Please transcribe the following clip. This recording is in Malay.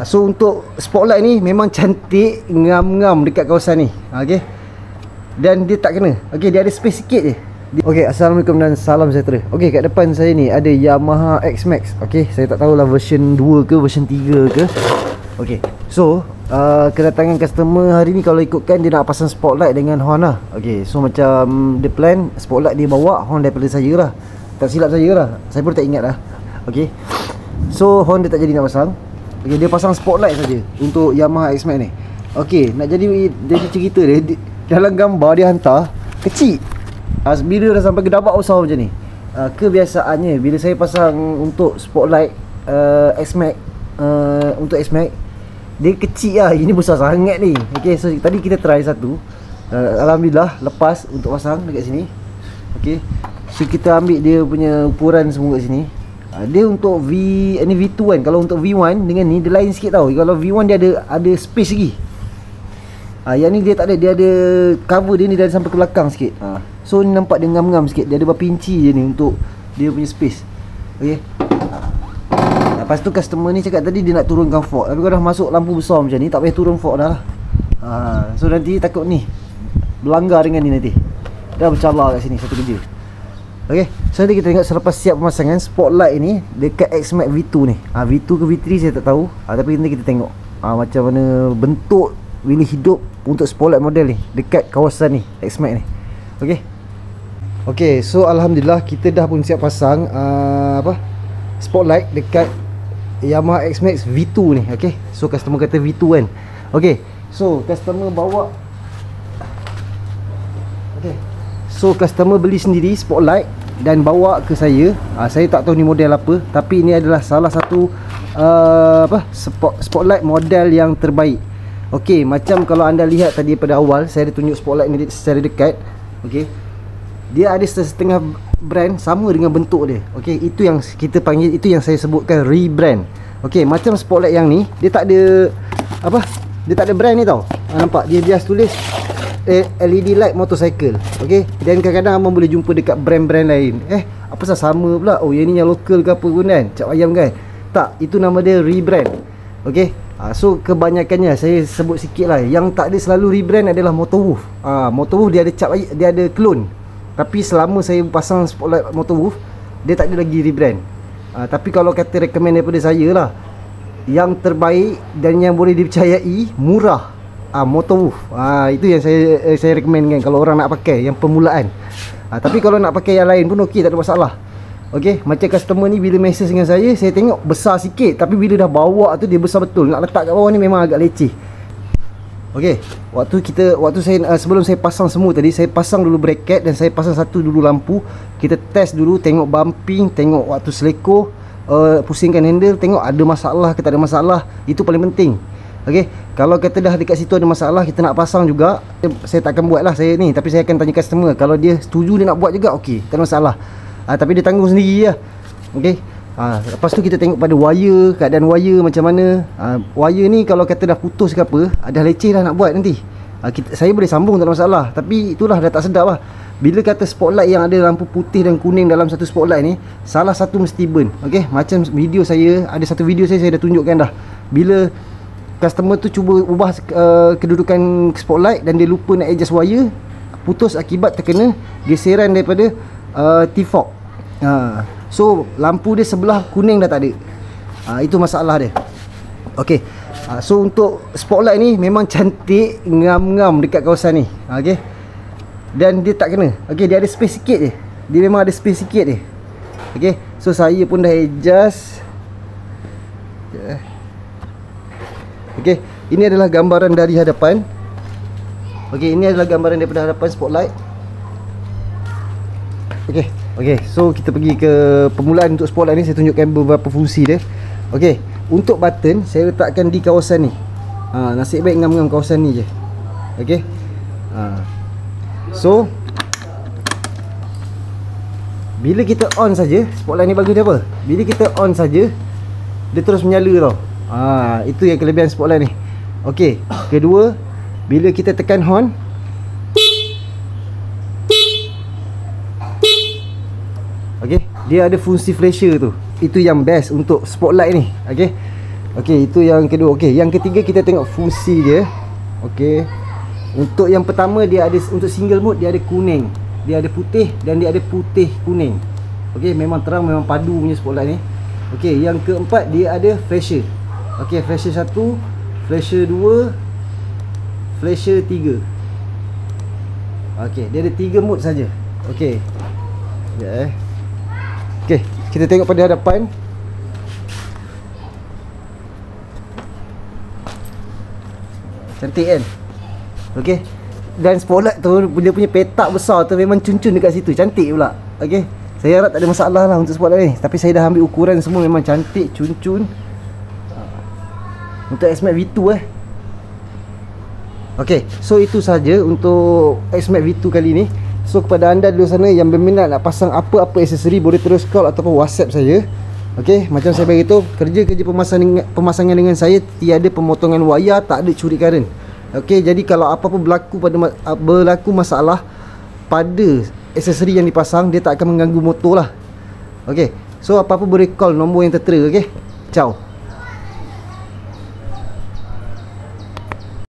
So untuk spotlight ni memang cantik, ngam-ngam dekat kawasan ni. Okey. Dan dia tak kena. Okey, dia ada space sikit je. Okey, assalamualaikum dan salam sejahtera. Okey, kat depan saya ni ada Yamaha X-Max. Okey, saya tak tahulah version 2 ke version 3 ke. Okey. So, kedatangan customer hari ni kalau ikutkan dia nak pasang spotlight dengan horn lah. Okey, so macam dia plan spotlight dia bawa, horn daripada saya lah. Tak silap saya lah. Saya pun tak ingat lah. Okey. So, horn dia tak jadi nak pasang. Okey, dia pasang spotlight saja untuk Yamaha X-Max ni. Okey, nak jadi cerita dia dalam gambar dia hantar kecil. Bila dah sampai gedabak besar macam ni. Kebiasaannya bila saya pasang untuk spotlight X-Max, untuk X-Max, dia kecil lah. Ini besar sangat ni. Okey, so tadi kita try satu. Alhamdulillah lepas untuk pasang dekat sini. Okey. So kita ambil dia punya ukuran semua kat sini. Dia untuk ni V2 kan. Kalau untuk V1 dengan ni dia lain sikit tau. Kalau V1 dia ada space lagi. Yang ni dia tak ada. Dia ada cover dia ni, dia ada sampai ke belakang sikit. So ni nampak dia ngam-ngam sikit. Dia ada berapa inci je ni untuk dia punya space. Okey. Lepas tu customer ni cakap tadi dia nak turunkan fork. Tapi kalau dah masuk lampu besar macam ni, tak payah turun fork dah lah. So nanti takut ni berlanggar dengan ni nanti. Dah bercalar kat sini satu kerja. Okey, so nanti kita tengok selepas siap pemasangan spotlight ni dekat X-Max V2 ni. V2 ke V3 saya tak tahu. Tapi nanti kita tengok macam mana bentuk bila hidup untuk spotlight model ni dekat kawasan ni X-Max ni. Okey. Okey, so alhamdulillah kita dah pun siap pasang spotlight dekat Yamaha X-Max V2 ni. Okey. So customer kata V2 kan. Okey. So customer bawa. Okey. So customer beli sendiri spotlight dan bawa ke saya. Saya tak tahu ni model apa, tapi ini adalah salah satu spotlight model yang terbaik. Okey, macam kalau anda lihat tadi pada awal saya ada tunjuk spotlight ni secara dekat. Okey. Dia ada setengah brand sama dengan bentuk dia. Okey, itu yang kita panggil, itu yang saya sebutkan rebrand. Okey, macam spotlight yang ni dia tak ada dia tak ada brand ni tau. Nampak dia just tulis LED light motorcycle. Okey, dan kadang-kadang abang boleh jumpa dekat brand-brand lain. Apa sama pula? Oh, yang ni yang lokal ke apa pun kan? Cap ayam kan? Tak, itu nama dia rebrand. Okey. So kebanyakannya saya sebut sikit lah. Yang tak ada selalu rebrand adalah Motorwolf. Motorwolf dia ada cap, dia ada clone. Tapi selama saya pasang spotlight Motorwolf, dia tak ada lagi rebrand. Tapi kalau kata recommend daripada saya lah, yang terbaik dan yang boleh dipercayai, murah, Motorwolf. Itu yang saya recommend kan kalau orang nak pakai yang permulaan. Tapi kalau nak pakai yang lain pun okey, tak ada masalah. Okey, macam customer ni bila message dengan saya tengok besar sikit, tapi bila dah bawa tu dia besar betul. Nak letak kat bawah ni memang agak leceh. Okey, waktu saya sebelum saya pasang semua tadi, saya pasang dulu bracket dan saya pasang satu dulu lampu. Kita test dulu, tengok bumping, tengok waktu selekor, pusingkan handle, tengok ada masalah ke tak ada masalah. Itu paling penting. Okey, kalau kata dah dekat situ ada masalah, kita nak pasang juga, saya tak akan buat lah saya ni, tapi saya akan tanya customer. Kalau dia setuju dia nak buat juga, okey, tak ada masalah. Tapi dia tanggung sendiri lah. Okey. Lepas tu kita tengok pada wire, keadaan wire macam mana. Wire ni kalau kata dah putus ke apa, dah leceh dah nak buat nanti. Saya boleh sambung, tak ada masalah. Tapi itulah dah tak sedap lah. Bila kata spotlight yang ada lampu putih dan kuning dalam satu spotlight ni, salah satu mesti burn. Okey, macam video saya, ada satu video saya dah tunjukkan dah. Bila customer tu cuba ubah kedudukan spotlight dan dia lupa nak adjust wire, putus akibat terkena geseran daripada T-fork. So lampu dia sebelah kuning dah tak ada. Itu masalah dia. Okey. So untuk spotlight ni memang cantik, ngam-ngam dekat kawasan ni. Okey. Dan dia tak kena. Okey, dia ada space sikit je. Dia memang ada space sikit je. Okey. So saya pun dah adjust. Okey, ini adalah gambaran dari hadapan. Okey, ini adalah gambaran daripada hadapan spotlight. Okey. Okey, so kita pergi ke permulaan untuk spotlight ni. Saya tunjukkan beberapa fungsi dia. Okey, untuk button saya letakkan di kawasan ni. Nasib baik ngam-ngam kawasan ni je. Okey. So bila kita on saja, spotlight ni bagus dia apa? Bila kita on saja, dia terus menyala tau. Itu yang kelebihan spotlight ni. Okey, kedua, bila kita tekan horn, okey, dia ada fungsi flasher tu. Itu yang best untuk spotlight ni. Okey. Okey, itu yang kedua. Okey, yang ketiga kita tengok fungsi dia. Okey. Untuk yang pertama dia ada, untuk single mode dia ada kuning, dia ada putih dan dia ada putih kuning. Okey, memang terang, memang padu punya spotlight ni. Okey, yang keempat dia ada flasher. Okey, flasher 1, flasher 2, flasher 3. Okey, dia ada 3 mode saja. Okey. Ya. Okey, kita tengok pada hadapan. Cantik kan? Okey. Dan spotlight tu dia punya petak besar tu memang cun-cun dekat situ. Cantik pula. Okey. Saya harap tak ada masalah lah untuk spotlight ni. Tapi saya dah ambil ukuran semua, memang cantik, cun-cun. Untuk X-Max V2 Okey, so itu saja untuk X-Max V2 kali ni. So kepada anda di luar sana yang berminat nak pasang apa-apa aksesori, boleh terus call ataupun WhatsApp saya. Okey, macam saya beritahu, kerja-kerja pemasangan dengan saya tiada pemotongan wayar, tak ada curi current. Okey, jadi kalau apa-apa berlaku masalah pada aksesori yang dipasang, dia tak akan mengganggu motor lah. Okey, so apa-apa boleh call nombor yang tertera. Okey, ciao.